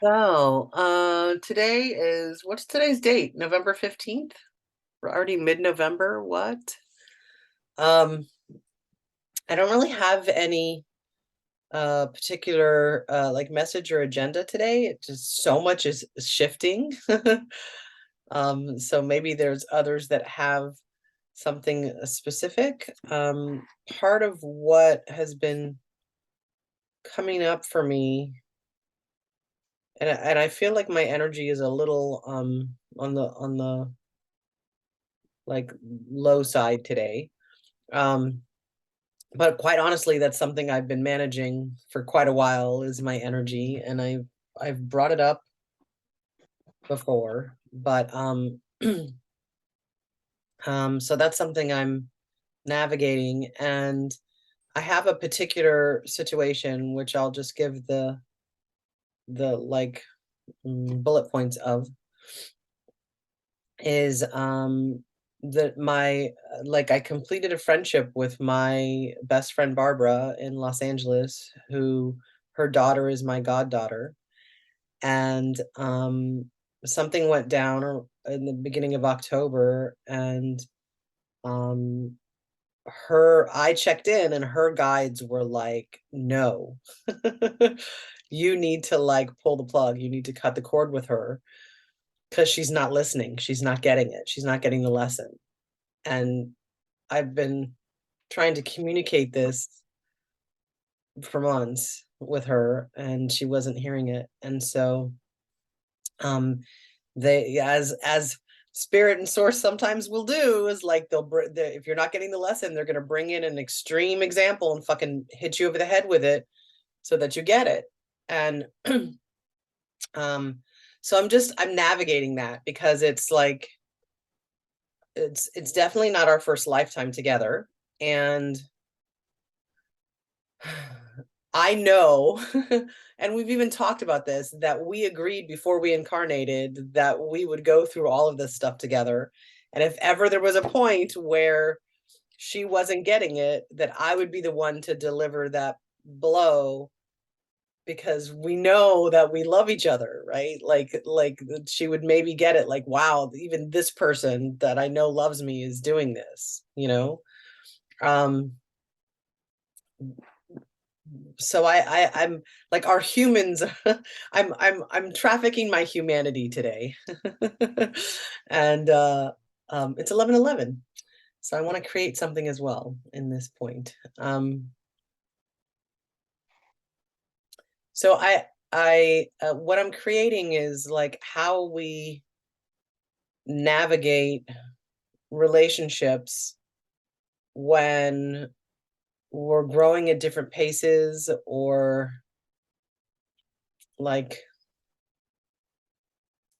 So, today is what's today's date? November 15th? We're already mid-November. What? Um, I don't really have any particular like message or agenda today. It just so much is shifting. So maybe there's others that have something specific. Part of what has been coming up for me, and I feel like my energy is a little on the like low side today. Um, but quite honestly, that's something I've been managing for quite a while is my energy, and I've brought it up before, but so that's something I'm navigating, and I have a particular situation which I'll just give the like bullet points of is that my like I completed a friendship with my best friend Barbara in Los Angeles, who her daughter is my goddaughter. And something went down in the beginning of October, and um her I checked in and her guides were like, no, you need to like pull the plug, you need to cut the cord with her because she's not listening, she's not getting it, she's not getting the lesson. And I've been trying to communicate this for months with her, and she wasn't hearing it. And so um they, as spirit and source sometimes will do, is like if you're not getting the lesson, they're going to bring in an extreme example and fucking hit you over the head with it so that you get it. And um so I'm navigating that because it's like it's definitely not our first lifetime together. And I know, and we've even talked about this, that we agreed before we incarnated that we would go through all of this stuff together. And if ever there was a point where she wasn't getting it, that I would be the one to deliver that blow, because we know that we love each other, right? Like she would maybe get it, like, wow, even this person that I know loves me is doing this, you know? Um, so I'm like our humans. I'm trafficking my humanity today. And it's 11:11, so I want to create something as well in this point. So I what I'm creating is like how we navigate relationships when we're growing at different paces, or like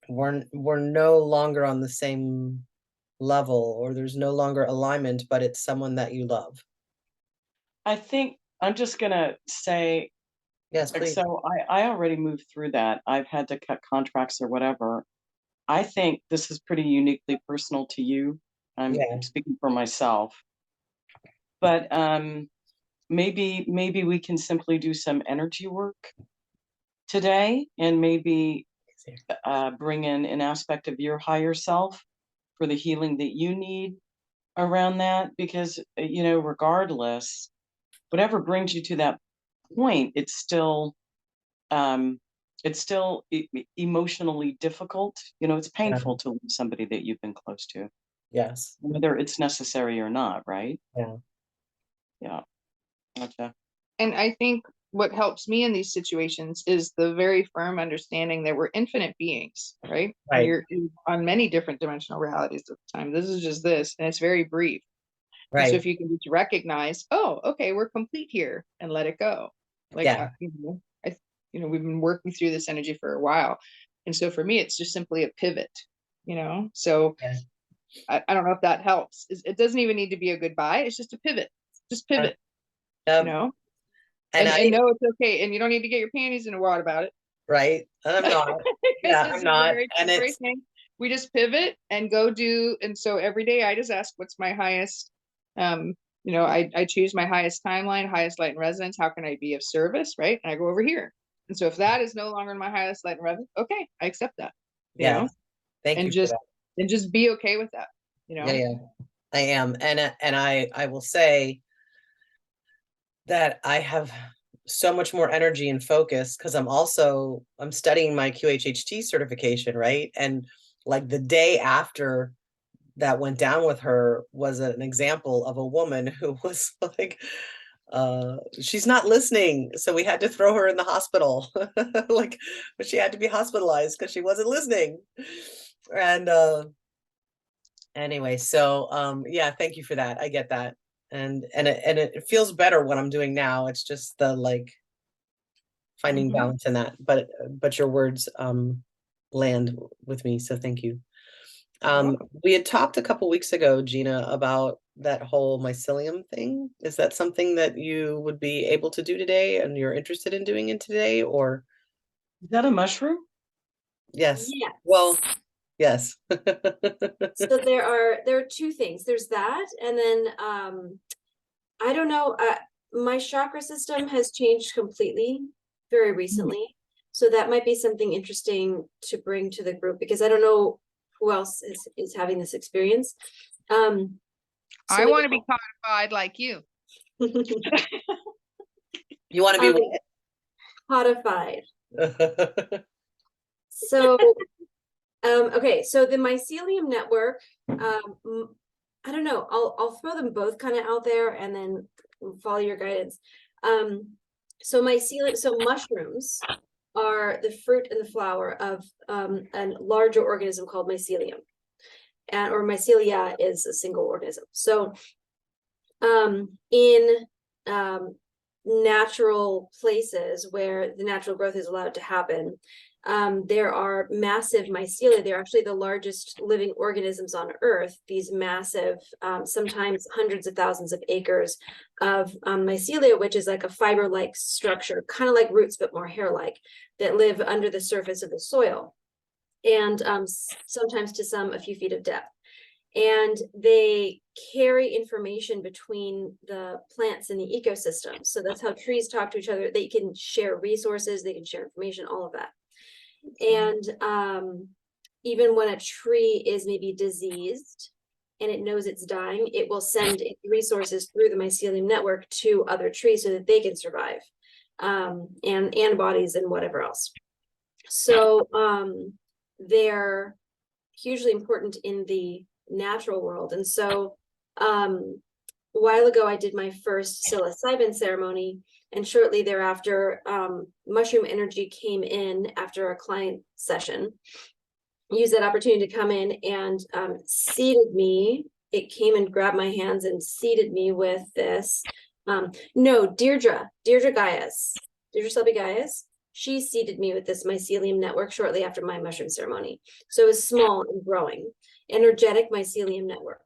we're no longer on the same level, or there's no longer alignment, but it's someone that you love. I think I'm just gonna say, Yes, like, please. so I already moved through that. I've had to cut contracts or whatever. I think this is pretty uniquely personal to you. I'm Yeah. speaking for myself, but maybe we can simply do some energy work today, and maybe bring in an aspect of your higher self for the healing that you need around that. Because regardless, whatever brings you to that point, um, it's still emotionally difficult. It's Yeah. painful to lose somebody that you've been close to, Yes. whether it's necessary or not, right? Yeah. Yeah. Gotcha. And I think what helps me in these situations is the very firm understanding that we're infinite beings, right? And Right. you're on many different dimensional realities at the time. This is just this, and it's very brief. And so Right. if you can just recognize, oh, okay, we're complete here, and let it go. Like, Yeah. we've been working through this energy for a while. And so for me, it's just simply a pivot, So Yeah. I don't know if that helps. It doesn't even need to be a goodbye. It's just a pivot. Just pivot, you Um, know? and And I, know it's okay. And you don't need to get your panties in a wad about it. right. And I'm not. Because Yeah, this I'm is a not. very And temporary it's, thing. We just pivot and go do. And so every day I just ask, what's my highest, I choose my highest timeline, highest light and resonance. How can I be of service? Right. And I go over here. And so if that is no longer in my highest light and revenue, okay, I accept that, you Yeah. know, Thank and you for just, that. and just be okay with that, you know? Yeah, I am. And I will say that I have so much more energy and focus because I'm studying my QHHT certification, right? And like the day after that went down with her was an example of a woman who was like, she's not listening, so we had to throw her in the hospital. Like, but she had to be hospitalized because she wasn't listening. And anyway, so yeah, thank you for that. I get that. And it feels better what I'm doing now. It's just the like finding Mhm. balance in that. But your words land with me, so thank you. We had talked a couple weeks ago, Gina, about that whole mycelium thing. Is that something that you would be able to do today and you're interested in doing it today, or Is that a mushroom? yes? Yes. Well, yes. So there are two things. There's that, and then I don't know. My chakra system has changed completely very recently, so that might be something interesting to bring to the group because I don't know who else is having this experience. I want to be codified like you. You want to be what? Codified. So okay, so the mycelium network, I don't know, I'll throw them both kind of out there and then follow your guidance. So mycelium, so mushrooms are the fruit and the flower of a larger organism called mycelium, and or mycelia is a single organism. So in natural places where the natural growth is allowed to happen, there are massive mycelia. They're actually the largest living organisms on Earth. These massive, sometimes hundreds of thousands of acres of mycelia, which is like a fiber-like structure, kind of like roots, but more hair-like, that live under the surface of the soil, and sometimes to a few feet of depth. And they carry information between the plants in the ecosystem. So that's how trees talk to each other. They can share resources, they can share information, all of that. And even when a tree is maybe diseased and it knows it's dying, it will send resources through the mycelium network to other trees so that they can survive, and antibodies and whatever else. So they're hugely important in the natural world. And so a while ago, I did my first psilocybin ceremony, and shortly thereafter, mushroom energy came in after a client session. Used that opportunity to come in and seated me. It came and grabbed my hands and seated me with this. No, Deirdre Gaius, Deirdre Selby Gaius. She seated me with this mycelium network shortly after my mushroom ceremony. So it was small and growing, energetic mycelium network.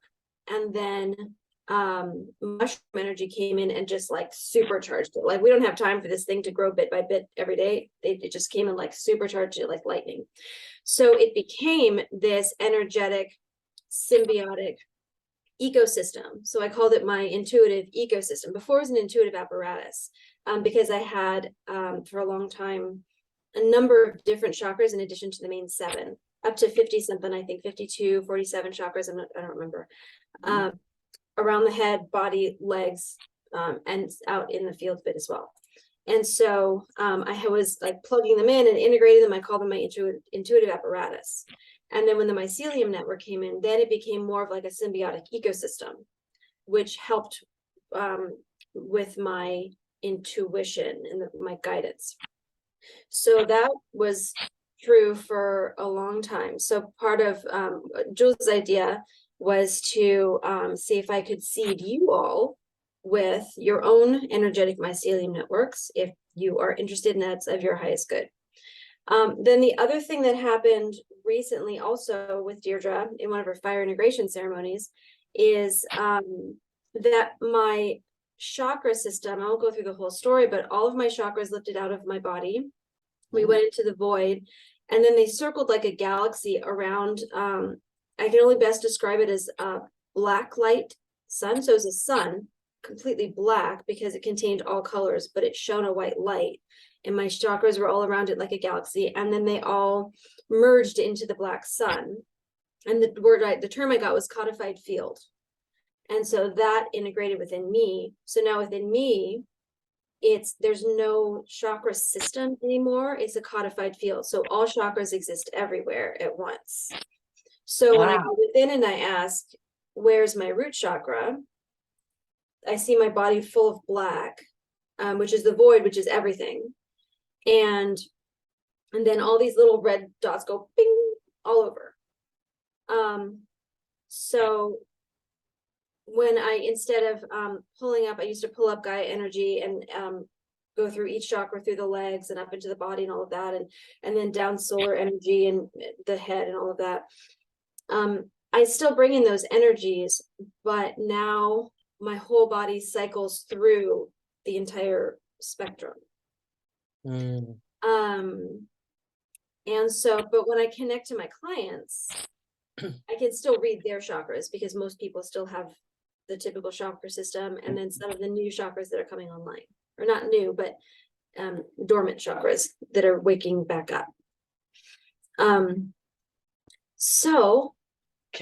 And then mushroom energy came in and just like supercharged it. Like, we don't have time for this thing to grow bit by bit every day. It just came and like supercharged it like lightning. So it became this energetic, symbiotic ecosystem. So I called it my intuitive ecosystem. Before it was an intuitive apparatus, because I had for a long time a number of different chakras in addition to the main 7, up to 50 something, I think 52, 47 chakras. I don't remember. Around the head, body, legs, and out in the field bit as well. And so I was like plugging them in and integrating them. I call them my intuitive apparatus. And then when the mycelium network came in, then it became more of like a symbiotic ecosystem, which helped with my intuition and my guidance. So that was true for a long time. So part of Jules' idea was to see if I could seed you all with your own energetic mycelium networks, if you are interested, and that's of your highest good. Then the other thing that happened recently also with Deirdre in one of her fire integration ceremonies is that my chakra system, I won't go through the whole story, but all of my chakras lifted out of my body. We went into the void, and then they circled like a galaxy around, I can only best describe it as a black light sun. So it was a sun, completely black because it contained all colors, but it shone a white light. and my chakras were all around it like a galaxy, and then they all merged into the black sun. And the term I got was codified field. And so that integrated within me. So now within me, there's no chakra system anymore. It's a codified field. So all chakras exist everywhere at once. So when I go within and I ask, where's my root chakra? I see my body full of black, which is the void, which is everything. And then all these little red dots go bing all over. So when instead of pulling up, I used to pull up Gaia energy and go through each chakra, through the legs and up into the body and all of that, and then down solar energy and the head and all of that. I still bring in those energies, but now my whole body cycles through the entire spectrum. Mm. And so, but when I connect to my clients, I can still read their chakras, because most people still have the typical chakra system, and then some of the new chakras that are coming online, or not new, but dormant chakras that are waking back up. So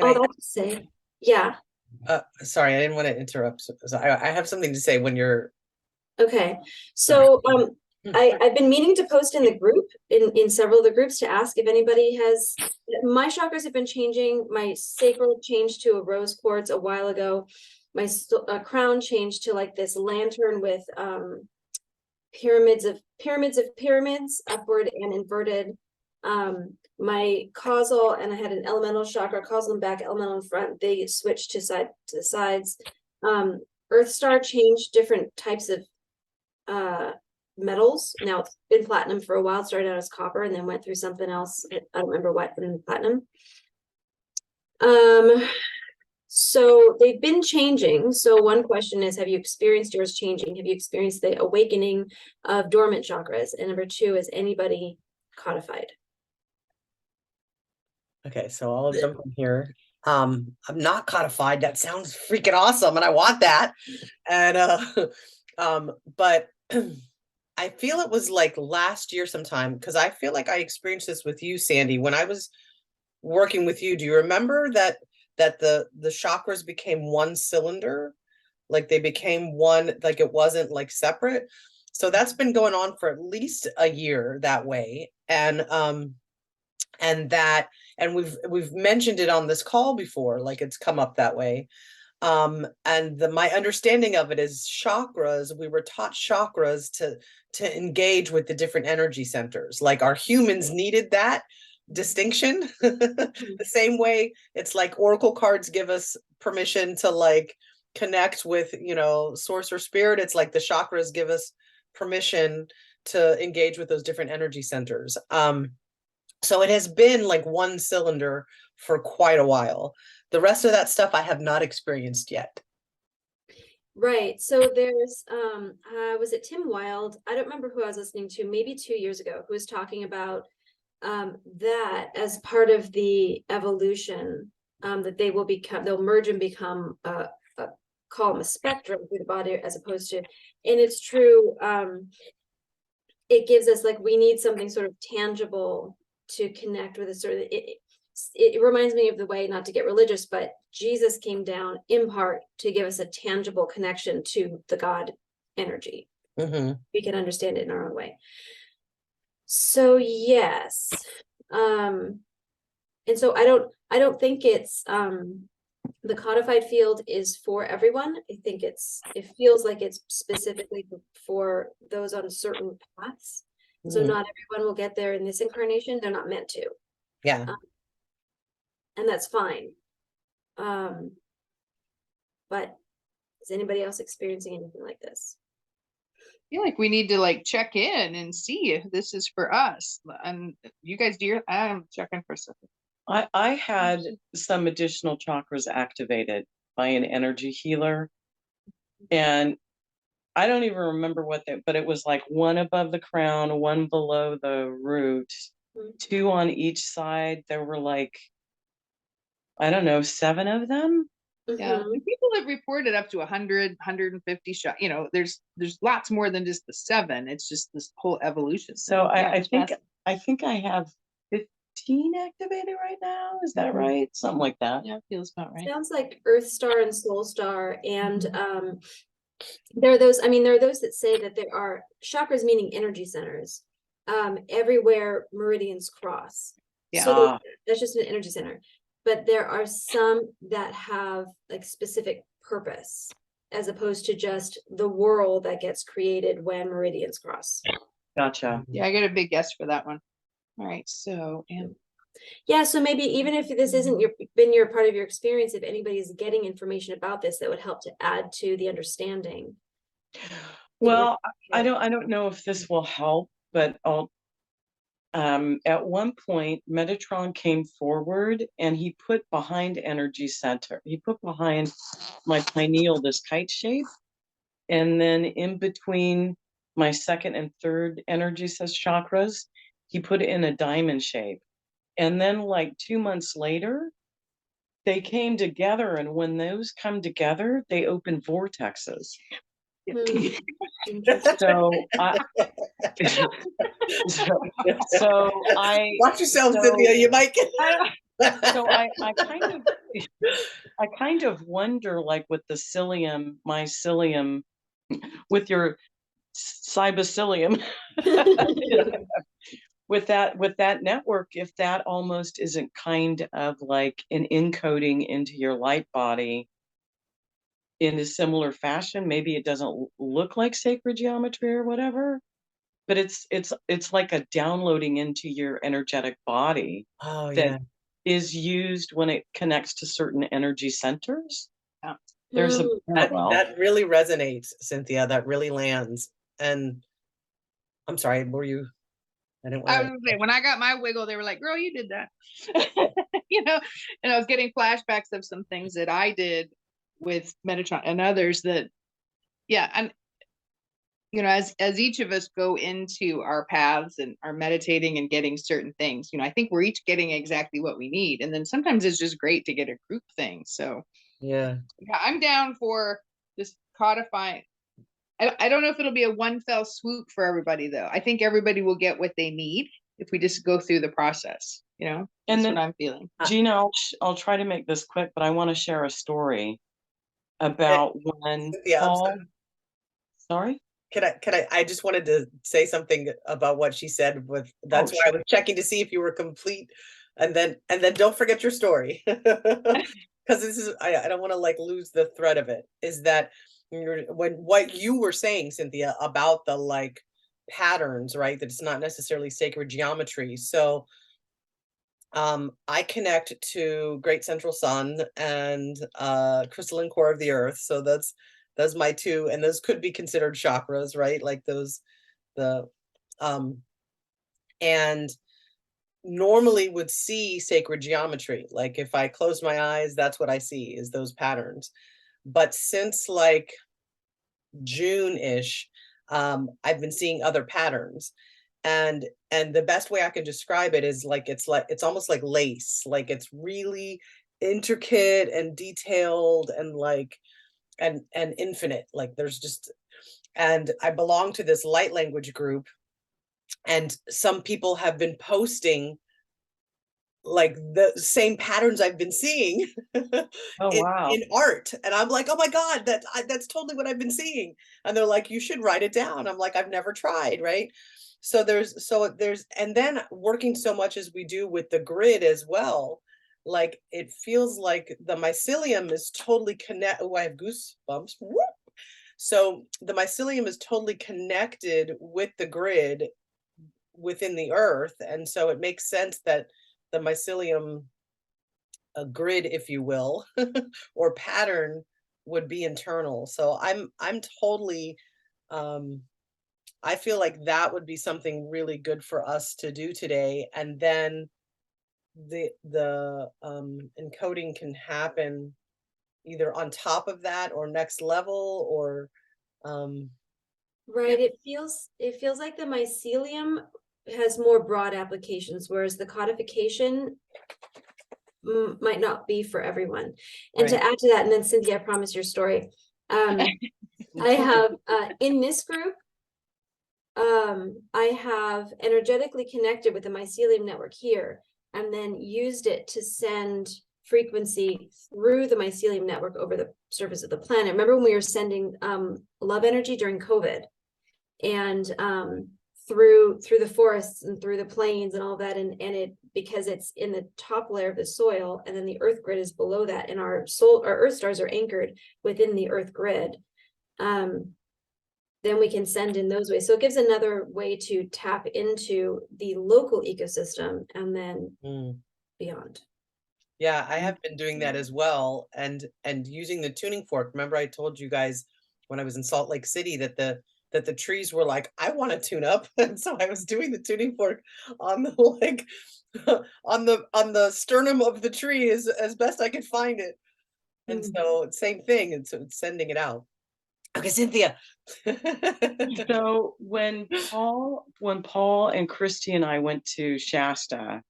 all that to say, yeah. Sorry, I didn't want to interrupt. So I have something to say when you're Okay. So I've been meaning to post in the group, in several of the groups, to ask if anybody has. My chakras have been changing. My sacral changed to a rose quartz a while ago. My crown changed to like this lantern with pyramids of pyramids, upward and inverted. My causal, and I had an elemental chakra, causal in back, elemental in front. They switched to the sides. Earth star changed different types of metals. Now it's been platinum for a while. It started out as copper and then went through something else. I don't remember what, but in platinum. So they've been changing. So one question is, have you experienced yours changing? Have you experienced the awakening of dormant chakras? And number two, is anybody codified? okay, so I'll jump in here. I'm not codified. That sounds freaking awesome, and I want that. And but I feel it was like last year sometime, because I feel like I experienced this with you, Sandy, when I was working with you. Do you remember that the chakras became one cylinder? Like they became one, like it wasn't like separate. So that's been going on for at least a year that way. And we've mentioned it on this call before, like it's come up that way. And my understanding of it is chakras, we were taught chakras to engage with the different energy centers. Like our humans needed that distinction. The same way it's like oracle cards give us permission to like connect with, source or spirit. It's like the chakras give us permission to engage with those different energy centers. So it has been like one cylinder for quite a while. The rest of that stuff I have not experienced yet. Right. So there's was it Tim Wild? I don't remember who I was listening to, maybe 2 years ago, who was talking about that as part of the evolution, that they'll merge and become call them a spectrum through the body, as opposed to, and it's true, it gives us, like, we need something sort of tangible to connect with a sort of, it reminds me of the way, not to get religious, but Jesus came down in part to give us a tangible connection to the God energy. Mm-hmm. We can understand it in our own way. So yes, and so I don't think it's the codified field is for everyone. I think it feels like it's specifically for those on certain paths. So not everyone will get there in this incarnation. They're not meant to. Yeah. And that's fine. But is anybody else experiencing anything like this? I feel like we need to like check in and see if this is for us. And you guys do I'm checking for something. I had some additional chakras activated by an energy healer, and I don't even remember but it was like one above the crown, one below the root, two on each side. There were like, I don't know, 7 of them. Yeah, Mhm. and people have reported up to 100, 150 shot. You know, there's lots more than just the 7. It's just this whole evolution So thing. Yeah, I it's think fascinating. I have 15 activated right now. Is that right? Something like that. Yeah, it feels about right. Sounds like Earth Star and Soul Star, and Mhm. there are those. I mean, there are those that say that there are chakras, meaning energy centers, everywhere meridians cross. Yeah. So that's just an energy center. But there are some that have like specific purpose, as opposed to just the whirl that gets created when meridians cross. Gotcha. Yeah, I get a big guess for that one. All right, so and Yeah, so maybe even if this isn't your part of your experience, if anybody's getting information about this, that would help to add to the understanding. Well, I don't know if this will help, but at one point, Metatron came forward and he put behind energy center. He put behind my pineal this kite shape, and then in between my second and third energy says chakras, he put it in a diamond shape. And then, like 2 months later, they came together, and when those come together, they open vortexes. Interesting. So I, so I, Watch yourself, so Cynthia. You might get. so I kind of wonder, like with the psyllium, mycelium, with your cybacillium, with that network, if that almost isn't kind of like an encoding into your light body in a similar fashion. Maybe it doesn't look like sacred geometry or whatever, but it's like a downloading into your energetic body Oh that yeah. is used when it connects to certain energy centers. yeah. There's a parallel. That really resonates, Cynthia. That really lands. And I'm sorry, were you? I didn't I want was gonna say, when I got my wiggle, they were like, "Girl, you did that," you know. And I was getting flashbacks of some things that I did with Metatron and others that, yeah, and you know, as each of us go into our paths and are meditating and getting certain things, you know, I think we're each getting exactly what we need, and then sometimes it's just great to get a group thing. So yeah. yeah, I'm down for just codifying. I don't know if it'll be a one fell swoop for everybody though. I think everybody will get what they need if we just go through the process, you know. And That's then, what I'm feeling. Gina, I'll try to make this quick, but I want to share a story about when Cynthia, I'm Paul. Sorry. I just wanted to say something about what she said with, that's why I Sure. was checking to see if you were complete, and then don't forget your story. Because this is, I don't want to like lose the thread of it, is that when what you were saying, Cynthia, about the like patterns, right? That it's not necessarily sacred geometry. So I connect to Great Central Sun and crystalline core of the earth. So that's my two, and those could be considered chakras, right? Like those, the um and normally would see sacred geometry. Like if I close my eyes, that's what I see, is those patterns. But since like June-ish, I've been seeing other patterns. And the best way I can describe it is like it's almost like lace. Like it's really intricate and detailed and like and infinite. Like there's just, and I belong to this light language group, and some people have been posting like the same patterns I've been seeing Oh, wow. in art, and I'm like, oh my god, that's totally what I've been seeing. And they're like, you should write it down. I'm like, I've never tried, right? So there's and then working so much as we do with the grid as well, like it feels like the mycelium is totally connect. Oh, I have goosebumps. Whoop. So the mycelium is totally connected with the grid within the earth, and so it makes sense that the mycelium, a grid, if you will, or pattern, would be internal. So I'm totally, um I feel like that would be something really good for us to do today, and then the encoding can happen either on top of that or next level, or um Right, it feels like the mycelium has more broad applications, whereas the codification might not be for everyone. And to Right. add to that, and then Cynthia, I promise your story. I have in this group, I have energetically connected with the mycelium network here, and then used it to send frequency through the mycelium network over the surface of the planet. Remember when we were sending love energy during COVID, and through the forests and through the plains and all that, and it, because it's in the top layer of the soil, and then the earth grid is below that, and our earth stars are anchored within the earth grid. Then we can send in those ways. So it gives another way to tap into the local ecosystem and then beyond. Yeah, I have been doing that as well, and using the tuning fork. Remember, I told you guys when I was in Salt Lake City that the trees were like, I want to tune up, and so I was doing the tuning fork on the like on the sternum of the tree as best I could find it, and so same thing, and so it's sending it out. Okay, Cynthia. So when Paul and Christy and I went to Shasta,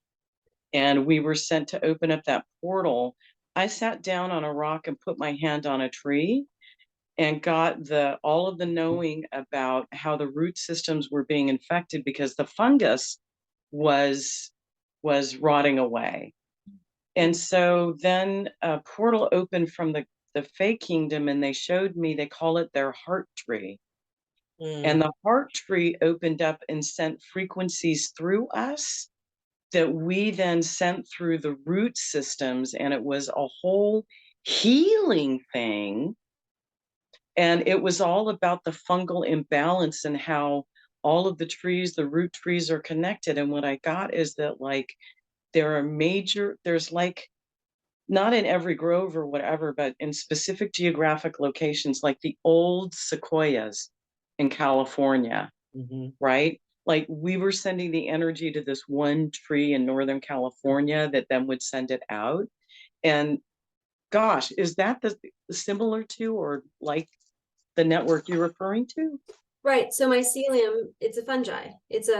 and we were sent to open up that portal, I sat down on a rock and put my hand on a tree and got all of the knowing about how the root systems were being infected because the fungus was rotting away. And so then a portal opened from the Fae kingdom, and they showed me, they call it their heart tree. And the heart tree opened up and sent frequencies through us that we then sent through the root systems, and it was a whole healing thing. And it was all about the fungal imbalance and how all of the trees, the root trees, are connected. And what I got is that, like, there's like, not in every grove or whatever, but in specific geographic locations, like the old sequoias in California, right? Like, we were sending the energy to this one tree in Northern California that then would send it out. And gosh, is that the similar to, or like the network you're referring to? Right. So mycelium, it's a fungi. It's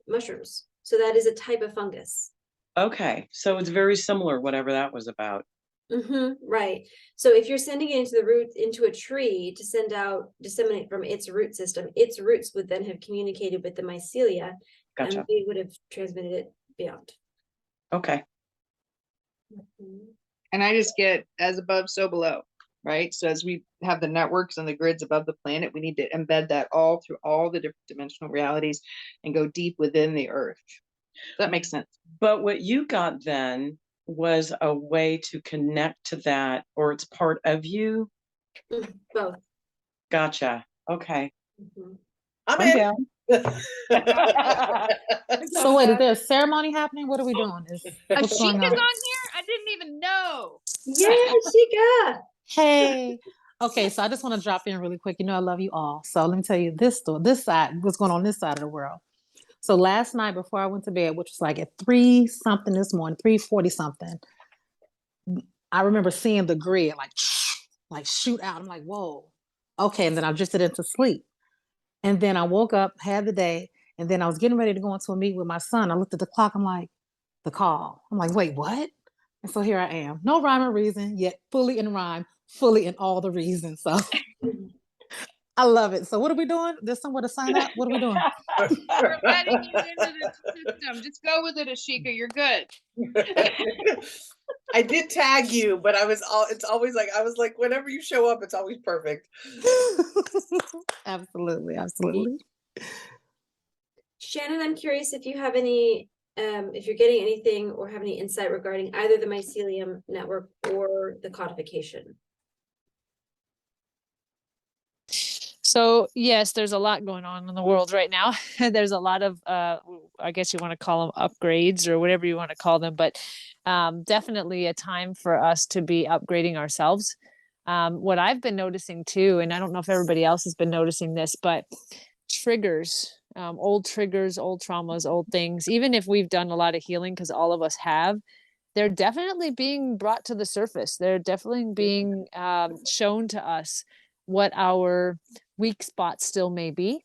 mushrooms. So that is a type of fungus. Okay, so it's very similar, whatever that was about. Right. So if you're sending it into the root, into a tree to send out, disseminate from its root system, its roots would then have communicated with the mycelia, Gotcha. and we would have transmitted it beyond. Okay. And I just get as above, so below, right? So as we have the networks and the grids above the planet, we need to embed that all through all the different dimensional realities and go deep within the earth. That makes sense. But what you got then was a way to connect to that, or it's part of you? Both. Gotcha. Okay. I'm I'm in. down. So wait, is there a ceremony happening? What are we doing? What's going Ashika's on on? here? I didn't even know. Yeah, Shika. Hey. Okay, so I just want to drop in really quick. You know, I love you all. So let me tell you this story, this side, what's going on this side of the world. So last night before I went to bed, which was like at 3 something this morning, 3:40 something, I remember seeing the grid like shoot out. I'm like, whoa. Okay. And then I drifted into sleep. And then I woke up, had the day, and then I was getting ready to go into a meeting with my son. I looked at the clock. I'm like, the call. I'm like, wait, what? And so here I am. No rhyme or reason, yet fully in rhyme, fully in all the reasons. So I love it. So what are we doing? There's somewhere to sign up. What are we doing? We're letting you into the system. Just go with it, Ashika. You're good. I did tag you, but it's always like, I was like, whenever you show up, it's always perfect. Absolutely. Absolutely. Shannon, I'm curious if you have any, if you're getting anything or have any insight regarding either the mycelium network or the codification. So yes, there's a lot going on in the world right now. There's a lot of, I guess you want to call them upgrades or whatever you want to call them, but definitely a time for us to be upgrading ourselves. What I've been noticing too, and I don't know if everybody else has been noticing this, but triggers, old traumas, old things, even if we've done a lot of healing, because all of us have, they're definitely being brought to the surface. They're definitely being shown to us what our weak spots still may be.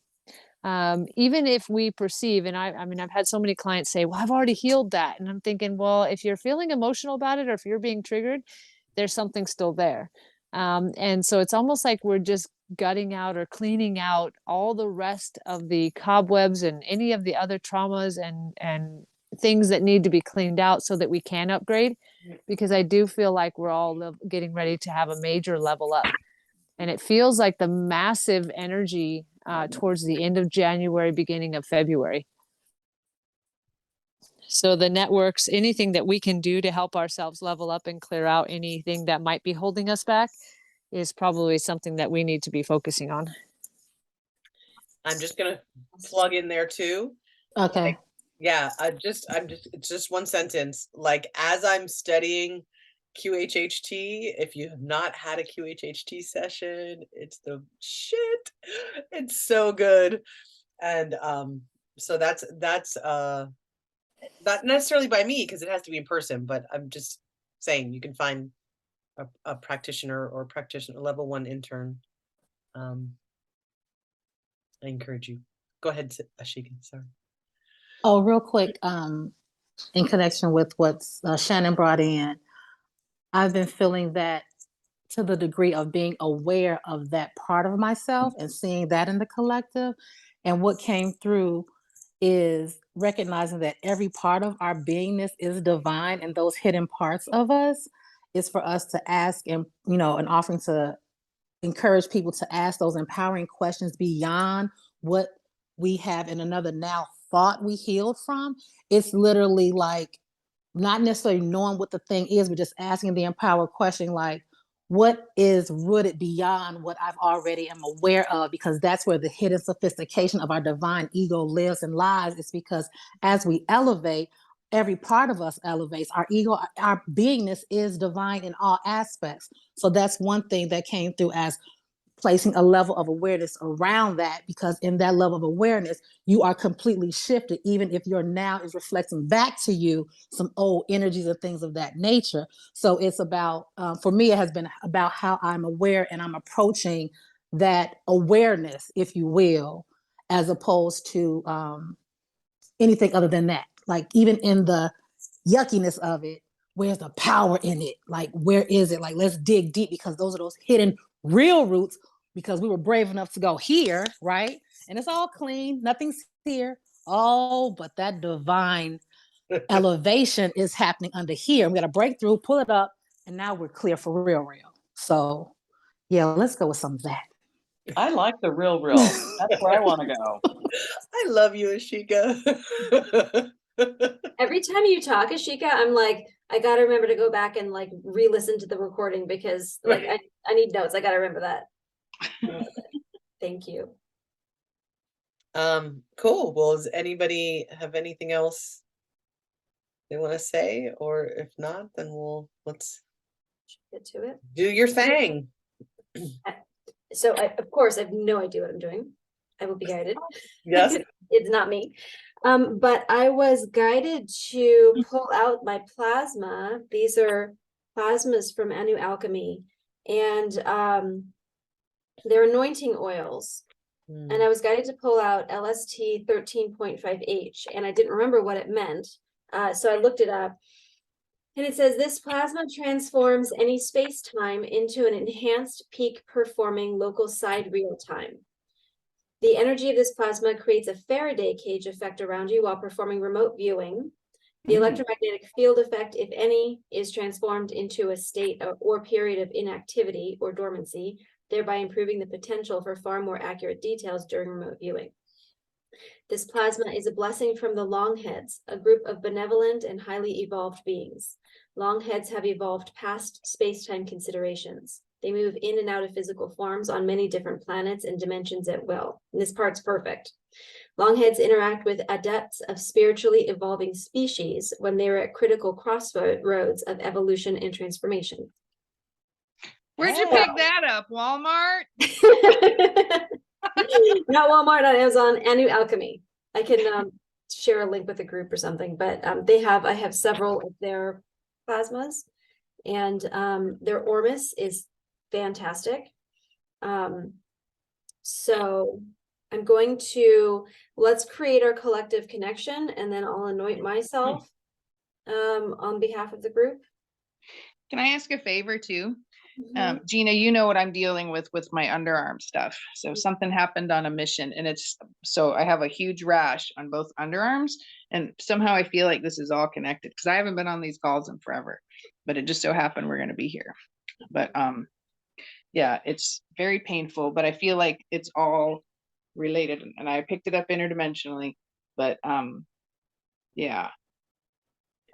even if we perceive, and I mean, I've had so many clients say, well, I've already healed that. And I'm thinking, well, if you're feeling emotional about it, or if you're being triggered, there's something still there. And so it's almost like we're just gutting out or cleaning out all the rest of the cobwebs and any of the other traumas and things that need to be cleaned out so that we can upgrade. Because I do feel like we're all getting ready to have a major level up. And it feels like the massive energy towards the end of January, beginning of February. So the networks, anything that we can do to help ourselves level up and clear out anything that might be holding us back is probably something that we need to be focusing on. I'm just gonna plug in there too. Okay. Like, yeah, it's just one sentence. Like, as I'm studying QHHT, if you have not had a QHHT session, it's the shit. It's so good. And so that's not necessarily by me, because it has to be in person, but I'm just saying you can find a practitioner or practitioner level 1 intern. I encourage you. Go ahead, Ashika. Sorry. Oh, real quick, in connection with what Shannon brought in, I've been feeling that to the degree of being aware of that part of myself and seeing that in the collective. And what came through is recognizing that every part of our beingness is divine, and those hidden parts of us is for us to ask, and an offering to encourage people to ask those empowering questions beyond what we have in another now thought we healed from. It's literally like not necessarily knowing what the thing is, but just asking the empowered question, like, what is rooted beyond what I've already am aware of? Because that's where the hidden sophistication of our divine ego lives and lies. It's because as we elevate, every part of us elevates. Our ego, our beingness is divine in all aspects. So that's one thing that came through as placing a level of awareness around that, because in that level of awareness, you are completely shifted, even if your now is reflecting back to you some old energies and things of that nature. So it's about, for me, it has been about how I'm aware and I'm approaching that awareness, if you will, as opposed to anything other than that. Like, even in the yuckiness of it, where's the power in it? Like, where is it? Like, let's dig deep, because those are those hidden real roots, because we were brave enough to go here, right? And it's all clean, nothing's here. Oh, but that divine elevation is happening under here. We got a breakthrough, pull it up, and now we're clear for real, real. So yeah, let's go with some of that. I like the real. That's where I want to go. I love you, Ashika. Every time you talk, Ashika, I'm like, I gotta remember to go back and like re-listen to the recording, because like I need notes. I gotta remember that. Thank you. Cool. Well, does anybody have anything else they want to say? Or if not, then let's Get to it. do your thing. So of course, I have no idea what I'm doing. I will be guided. Yes. It's not me. But I was guided to pull out my plasma. These are plasmas from Anu Alchemy, and they're anointing oils. And I was guided to pull out LST 13.5H, and I didn't remember what it meant. So I looked it up, and it says this plasma transforms any space-time into an enhanced peak performing local side real time. The energy of this plasma creates a Faraday cage effect around you while performing remote viewing. The electromagnetic field effect, if any, is transformed into a state or period of inactivity or dormancy, thereby improving the potential for far more accurate details during remote viewing. This plasma is a blessing from the Longheads, a group of benevolent and highly evolved beings. Longheads have evolved past space-time considerations. They move in and out of physical forms on many different planets and dimensions at will. And this part's perfect. Longheads interact with adepts of spiritually evolving species when they are at critical crossroads of evolution and transformation. Where'd you pick that up? Walmart? Not Walmart, on Amazon, Anu Alchemy. I can share a link with a group or something, but I have several of their plasmas, and their Ormus is fantastic. So I'm going to, let's create our collective connection, and then I'll anoint myself on behalf of the group. Can I ask a favor too? Mhm. Gina, you know what I'm dealing with my underarm stuff. So something happened on a mission, and so I have a huge rash on both underarms, and somehow I feel like this is all connected because I haven't been on these calls in forever, but it just so happened we're going to be here. But yeah, it's very painful, but I feel like it's all related, and I picked it up interdimensionally, but yeah.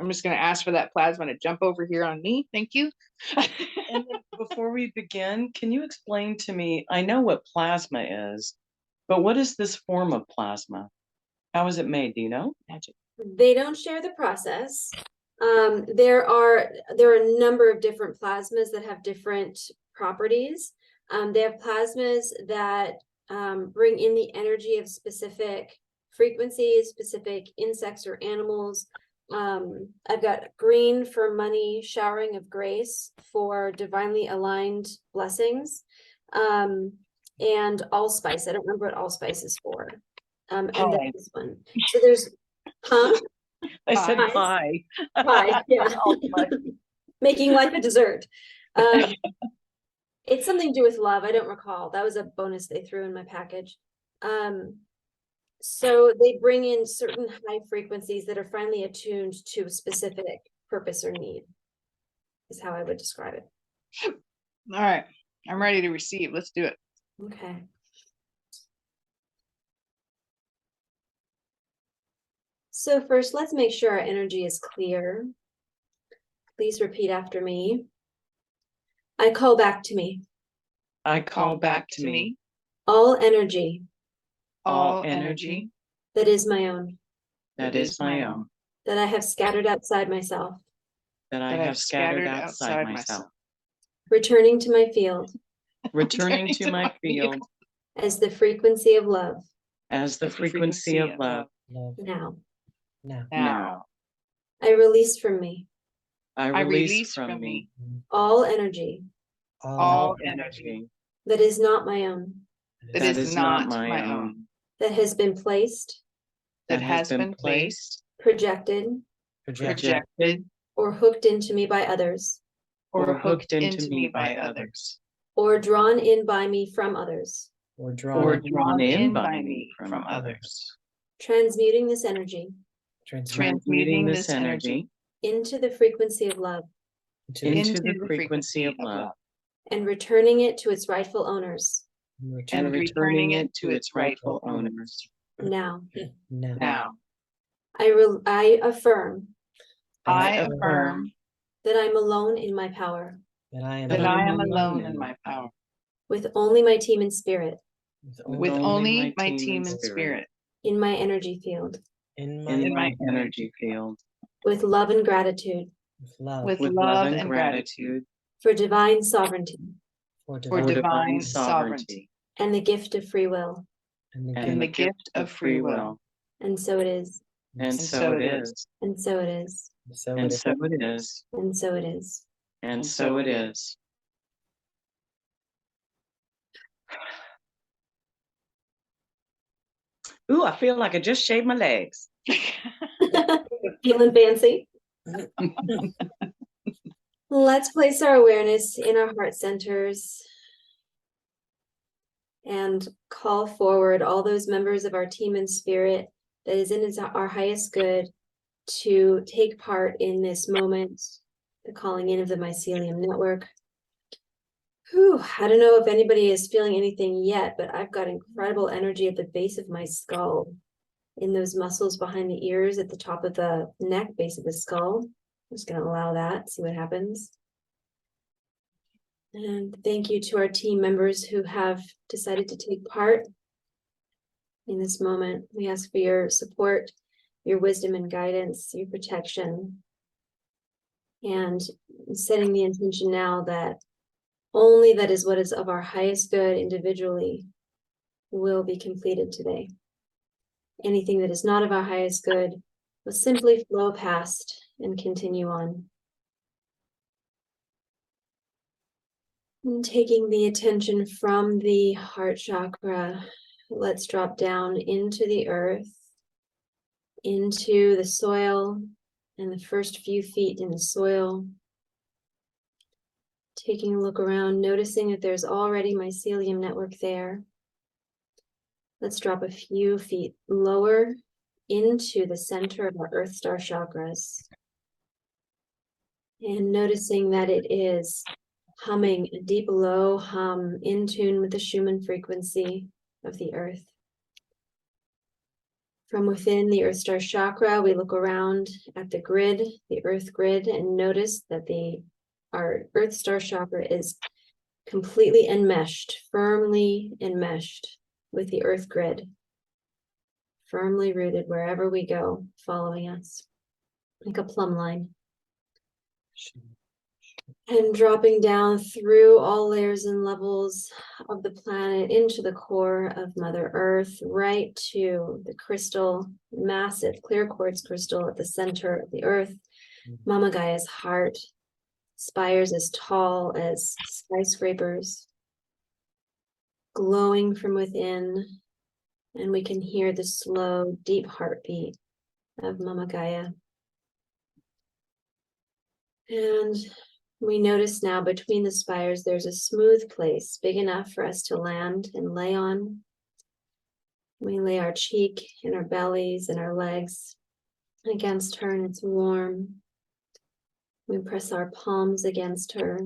I'm just going to ask for that plasma to jump over here on me. Thank you. And then before we begin, can you explain to me, I know what plasma is, but what is this form of plasma? How is it made? Do you know? Magic. They don't share the process. There are a number of different plasmas that have different properties. They have plasmas that bring in the energy of specific frequencies, specific insects or animals. I've got green for money, showering of grace for divinely aligned blessings, and allspice. I don't remember what allspice is for. And then Pie. this one. So there's, huh? I said Pies. pie. Pie, yeah. Making life a dessert. It's something to do with love. I don't recall. That was a bonus they threw in my package. So they bring in certain high frequencies that are finely attuned to a specific purpose or need, is how I would describe it. All right. I'm ready to receive. Let's do it. Okay. So first, let's make sure our energy is clear. Please repeat after me. I call back to me I call back to me all energy all energy that is my own, that is my own, that I have scattered outside myself, that I have scattered outside myself, returning to my field returning to my field as the frequency of love as the frequency of love. Love. now. Now I release from me I release from me all energy all energy that is not my own, that is not my own, that has been placed, that has been placed, projected, projected, or hooked into me by others, or hooked into me by others, or drawn in by me from others, Or or drawn, drawn in by me from others, transmuting this energy transmuting this energy into the frequency of love into the frequency of love, and returning it to its rightful owners and returning it to its rightful owners. now. now. Now I affirm I affirm that I'm alone in my power, that I am that I am alone in my power, with only my team in spirit, with only my team in spirit, in my energy field, in in my my energy field, with love and gratitude love with with love and gratitude for divine sovereignty for for divine divine sovereignty and the gift of free will. and the and the gift of free will. And so it is, And so it is, and so it is, So and it is. so it is, and so it is. and so it is. Ooh, I feel like I just shaved my legs. Feeling fancy? Let's place our awareness in our heart centers and call forward all those members of our team in spirit that is in our highest good to take part in this moment, the calling in of the Mycelium network. Whew, I don't know if anybody is feeling anything yet, but I've got incredible energy at the base of my skull, in those muscles behind the ears, at the top of the neck, base of the skull. I'm just going to allow that, see what happens. And thank you to our team members who have decided to take part in this moment. We ask for your support, your wisdom and guidance, your protection, and setting the intention now that only that is what is of our highest good individually will be completed today. Anything that is not of our highest good will simply flow past and continue on. And taking the attention from the heart chakra let's drop down into the earth, into the soil, and the first few feet in the soil. Taking a look around, noticing that there's already mycelium network there. Let's drop a few feet lower into the center of our Earth Star chakras. And noticing that it is humming a deep low hum in tune with the Schumann frequency of the earth. From within the Earth Star chakra, we look around at the grid, the earth grid, and notice that our Earth Star chakra is completely enmeshed, firmly enmeshed with the earth grid, firmly rooted wherever we go, following us like a plumb line. And dropping down through all layers and levels of the planet into the core of Mother Earth, right to the crystal, massive clear quartz crystal at the center of the earth. Mama Gaia's heart, spires as tall as skyscrapers, glowing from within, and we can hear the slow, deep heartbeat of Mama Gaia. And we notice now between the spires, there's a smooth place big enough for us to land and lay on. We lay our cheek and our bellies and our legs against her, and it's warm. We press our palms against her.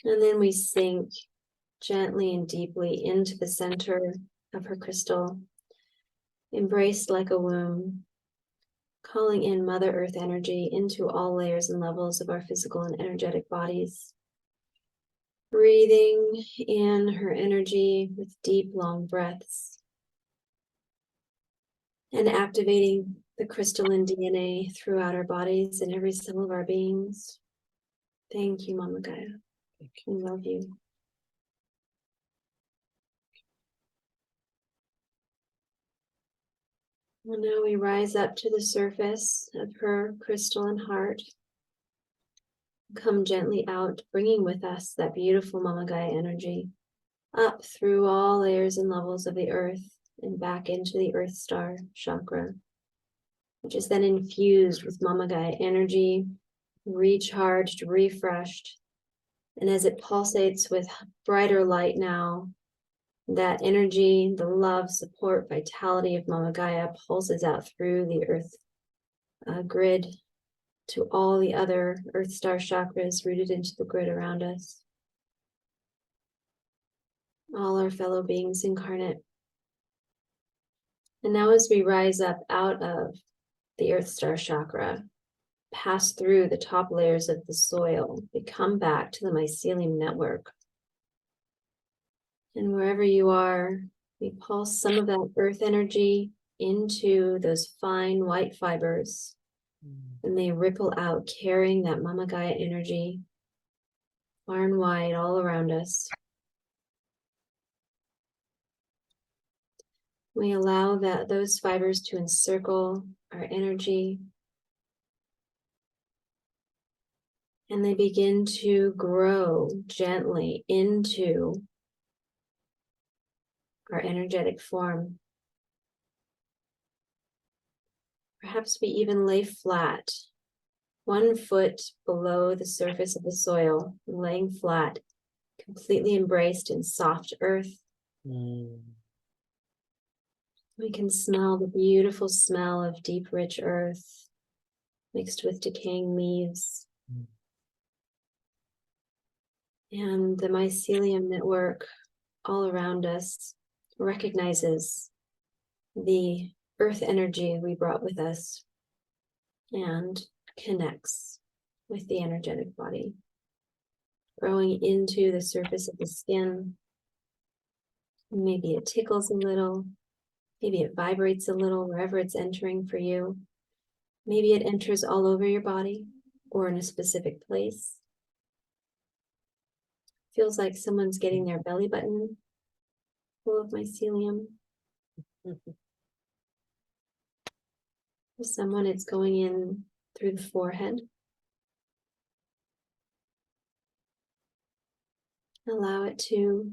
And then we sink gently and deeply into the center of her crystal, embraced like a womb, calling in Mother Earth energy into all layers and levels of our physical and energetic bodies. Breathing in her energy with deep, long breaths, and activating the crystalline DNA throughout our bodies and every cell of our beings. Thank you, Mama Gaia. We love you. And now we rise up to the surface of her crystalline heart. Come gently out, bringing with us that beautiful Mama Gaia energy up through all layers and levels of the earth and back into the Earth Star chakra, which is then infused with Mama Gaia energy, recharged, refreshed. And as it pulsates with brighter light now, that energy, the love, support, vitality of Mama Gaia pulses out through the earth grid to all the other Earth Star chakras rooted into the grid around us. All our fellow beings incarnate. And now as we rise up out of the Earth Star chakra, pass through the top layers of the soil, we come back to the mycelium network. And wherever you are, we pulse some of that earth energy into those fine white fibers, and they ripple out, carrying that Mama Gaia energy far and wide all around us. We allow those fibers to encircle our energy, and they begin to grow gently into our energetic form. Perhaps we even lay flat, 1 foot below the surface of the soil, laying flat, completely embraced in soft earth. We can smell the beautiful smell of deep, rich earth mixed with decaying leaves. And the mycelium network all around us recognizes the earth energy we brought with us and connects with the energetic body, growing into the surface of the skin. Maybe it tickles a little, maybe it vibrates a little wherever it's entering for you. Maybe it enters all over your body or in a specific place. Feels like someone's getting their belly button full of mycelium. For someone, it's going in through the forehead. Allow it to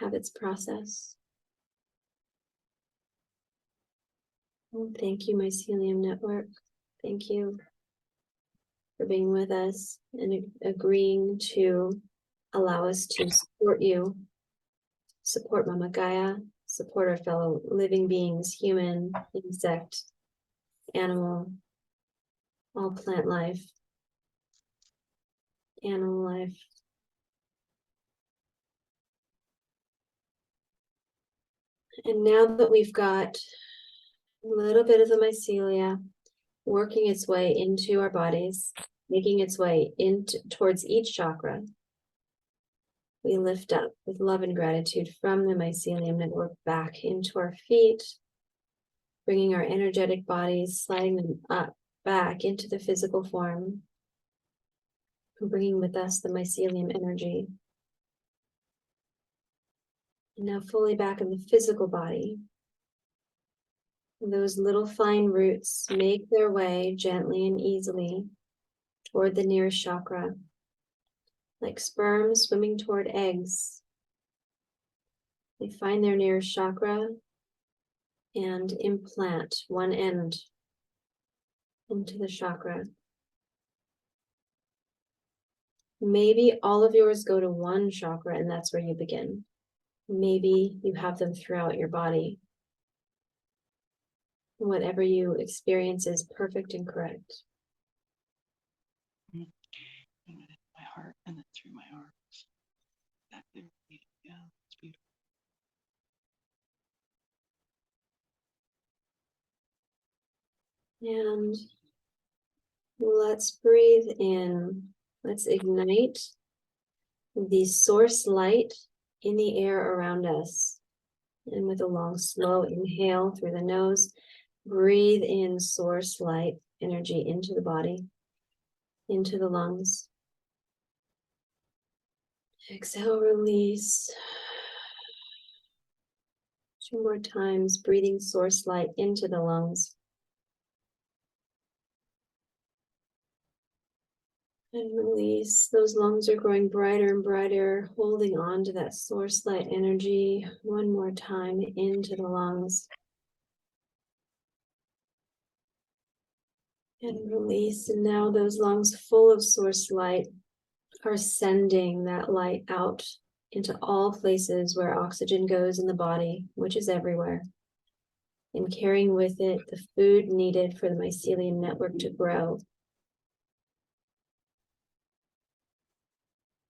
have its process. Well, thank you, Mycelium Network. Thank you for being with us and agreeing to allow us to support you, support Mama Gaia, support our fellow living beings, human, insect, animal, all plant life, animal life. And now that we've got a little bit of the mycelia working its way into our bodies, making its way into towards each chakra, we lift up with love and gratitude from the mycelium network back into our feet, bringing our energetic bodies, sliding them up, back into the physical form, and bringing with us the mycelium energy. And now fully back in the physical body. And those little fine roots make their way gently and easily toward the nearest chakra, like sperm swimming toward eggs. They find their nearest chakra and implant one end into the chakra. Maybe all of yours go to one chakra and that's where you begin. Maybe you have them throughout your body. Whatever you experience is perfect and correct. My heart and then through my arms. Back there. Yeah, it's beautiful. And let's breathe in. Let's ignite the source light in the air around us. And with a long, slow inhale through the nose, breathe in source light energy into the body, into the lungs. Exhale, release. 2 more times, breathing source light into the lungs. And release. Those lungs are growing brighter and brighter, holding on to that source light energy. 1 more time into the lungs. And release. And now those lungs full of source light are sending that light out into all places where oxygen goes in the body, which is everywhere. And carrying with it the food needed for the mycelium network to grow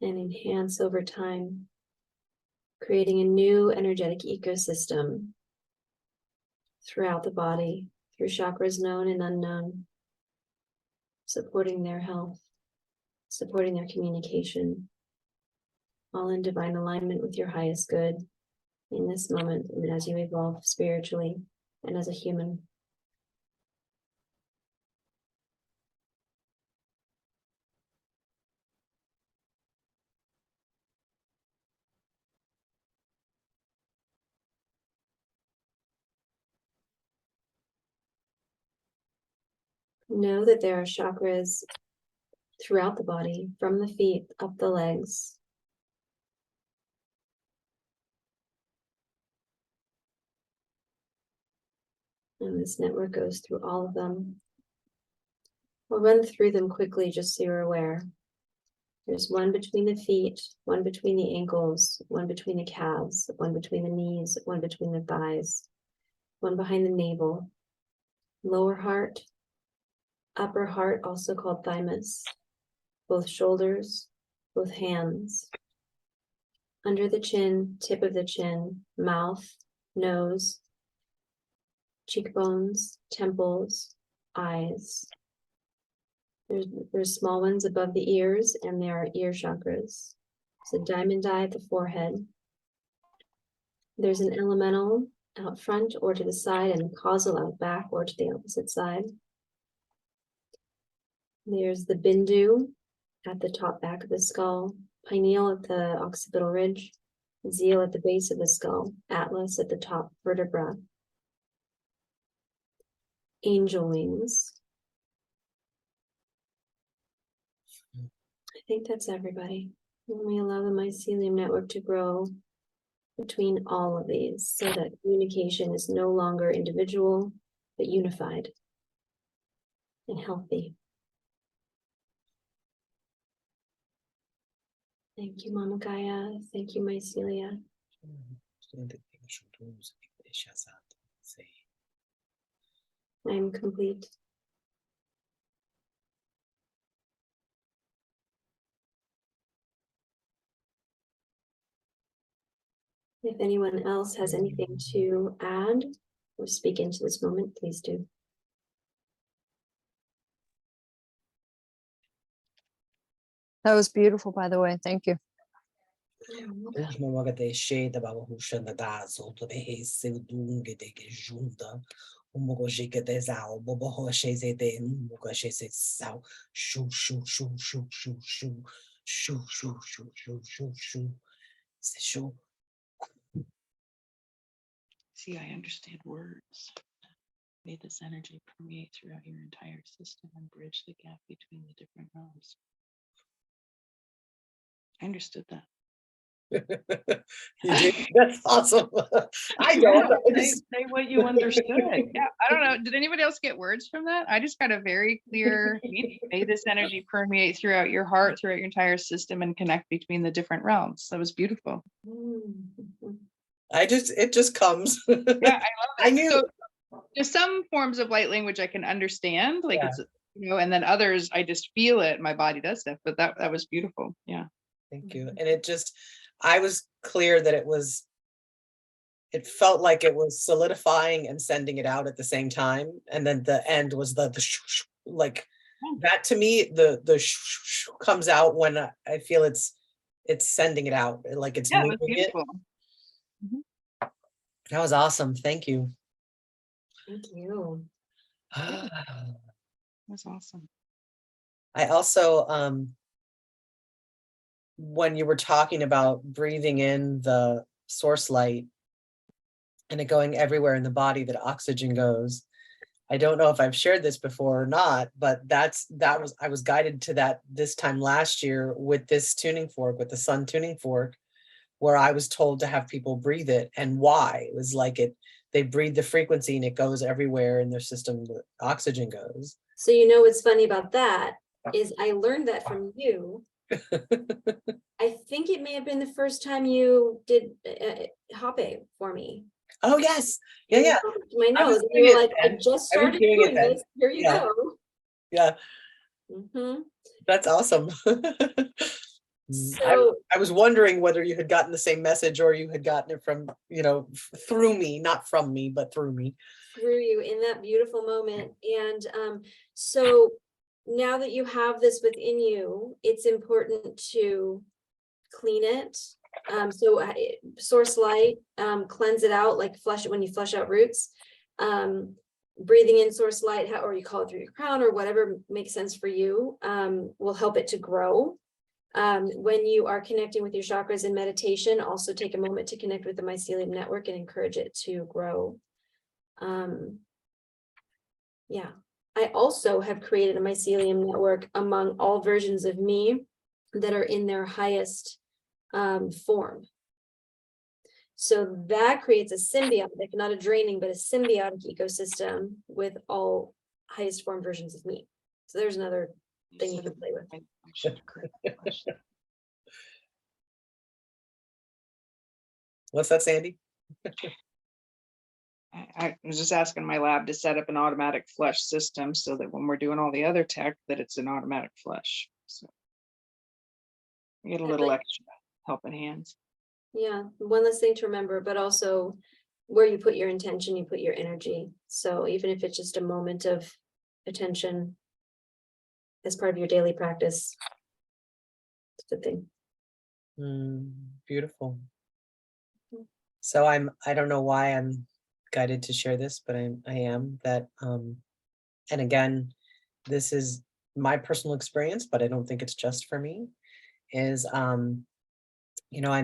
and enhance over time, creating a new energetic ecosystem throughout the body, through chakras known and unknown, supporting their health, supporting their communication, all in divine alignment with your highest good in this moment and as you evolve spiritually and as a human. Know that there are chakras throughout the body, from the feet up the legs. And this network goes through all of them. We'll run through them quickly just so you're aware. There's one between the feet, one between the ankles, one between the calves, one between the knees, one between the thighs, one behind the navel, lower heart, upper heart, also called thymus, both shoulders, both hands, under the chin, tip of the chin, mouth, nose, cheekbones, temples, eyes. There's small ones above the ears, and there are ear chakras. There's a diamond eye at the forehead. There's an elemental out front or to the side, and a causal out back or to the opposite side. There's the bindu at the top back of the skull, pineal at the occipital ridge, zeal at the base of the skull, atlas at the top vertebra. Angel wings. I think that's everybody. And we allow the mycelium network to grow between all of these so that communication is no longer individual, but unified and healthy. Thank you, Mama Gaia. Thank you, Mycelia. I am complete. If anyone else has anything to add or speak into this moment, please do. That was beautiful, by the way. Thank you. See, I understand words. May this energy permeate throughout your entire system and bridge the gap between the different realms. I understood that. You did? That's awesome. I don't. Yeah, say what you understood. Yeah, I don't know. Did anybody else get words from that? I just got a very clear meaning. May this energy permeate throughout your heart, throughout your entire system, and connect between the different realms. That was beautiful. It just comes. Yeah, I love I it. knew. So there's some forms of light language I can understand, like Yeah. it's, and then others I just feel it. My body does stuff, but that was beautiful. Yeah. Thank you. And I was clear that it felt like it was solidifying and sending it out at the same time. And then the end was the like that to me, the comes out when I feel it's sending it out, like it's Yeah, it was moving it. beautiful. That was awesome. Thank you. Thank you. That's awesome. I also, when you were talking about breathing in the source light and it going everywhere in the body that oxygen goes, I don't know if I've shared this before or not, but I was guided to that this time last year with this tuning fork, with the sun tuning fork, where I was told to have people breathe it. And why? It was like they breathe the frequency and it goes everywhere in their system, the oxygen goes. So you know what's funny about that is I learned that from you. I think it may have been the first time you did Hoppe for me. Oh yes, yeah. My I was nose. You were doing like, it I then. just I was started doing it doing then. this. Here you Yeah. go. Yeah, Mhm. that's awesome. So I was wondering whether you had gotten the same message or you had gotten it from, through me, not from me, but through me. through you in that beautiful moment. And so now that you have this within you, it's important to clean it. Source light, cleanse it out, like flush it when you flush out roots. Breathing in source light, or you call it through your crown or whatever makes sense for you, will help it to grow. When you are connecting with your chakras in meditation, also take a moment to connect with the mycelium network and encourage it to grow. Yeah, I also have created a mycelium network among all versions of me that are in their highest form. So that creates a symbiotic, not a draining, but a symbiotic ecosystem with all highest form versions of me. So there's another thing you can play with. I should correct the question. What's that, Sandy? I was just asking my lab to set up an automatic flush system so that when we're doing all the other tech, that it's an automatic flush. So we get a little extra helping hands. Yeah, one less thing to remember, but also where you put your intention, you put your energy. So even if it's just a moment of attention as part of your daily practice, it's a good thing. Beautiful. So I don't know why I'm guided to share this, but I am that, and again, this is my personal experience, but I don't think it's just for me, is, I'm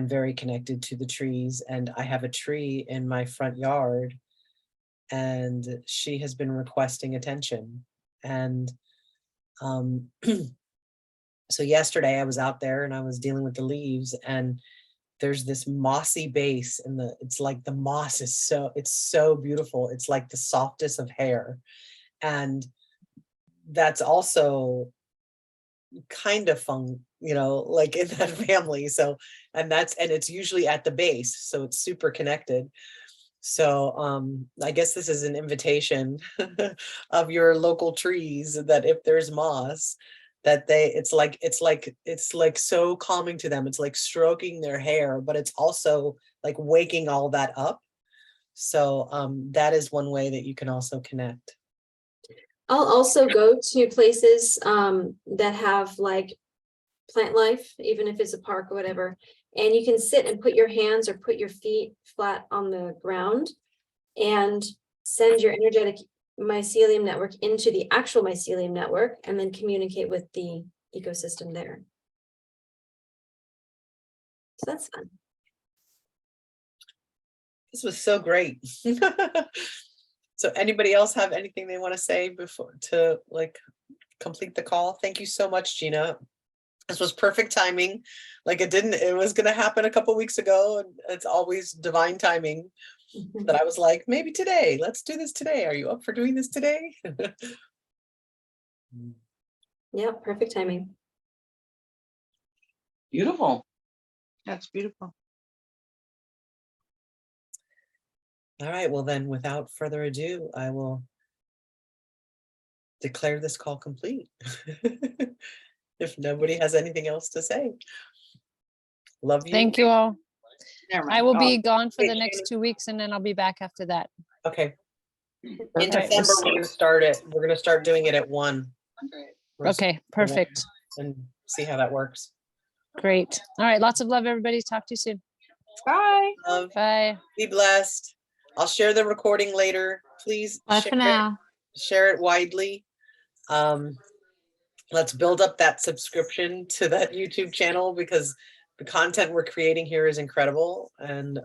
very connected to the trees, and I have a tree in my front yard, and she has been requesting attention. And so yesterday I was out there and I was dealing with the leaves, and there's this mossy base, and it's like the moss is it's so beautiful. It's like the softest of hair. And that's also kind of fun, like in that family. So, and it's usually at the base, so it's super connected. So I guess this is an invitation of your local trees, that if there's moss, that it's like so calming to them. It's like stroking their hair, but it's also like waking all that up. So that is one way that you can also connect. I'll also go to places that have like plant life, even if it's a park or whatever, and you can sit and put your hands or put your feet flat on the ground and send your energetic mycelium network into the actual mycelium network, and then communicate with the ecosystem there. So that's fun. This was so great. So anybody else have anything they want to say before to like complete the call? Thank you so much, Gina. This was perfect timing. Like it was going to happen a couple weeks ago, and it's always divine timing. But I was like, maybe today, let's do this today. Are you up for doing this today? Yeah, perfect timing. Beautiful. That's beautiful. All right, well then, without further ado, I will declare this call complete. If nobody has anything else to say. Love you. Thank you all. Never I mind. will Oh, be gone for wait, the next 2 weeks, and then I'll be back after that. Okay. In All right, December, we're gonna start it. We're gonna start doing it at 1. Okay, perfect. And see how that works. Great. All right, lots of love, everybody. Talk to you soon. bye. Love. Bye. Be blessed. I'll share the recording later. Please Bye for share it. now. Share it widely. Let's build up that subscription to that YouTube channel, because the content we're creating here is incredible, and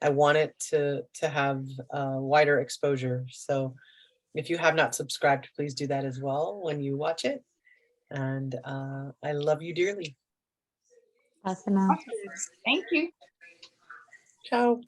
I want it to have wider exposure. So if you have not subscribed, please do that as well when you watch it. And I love you dearly. Bye for now. Thank you. Ciao.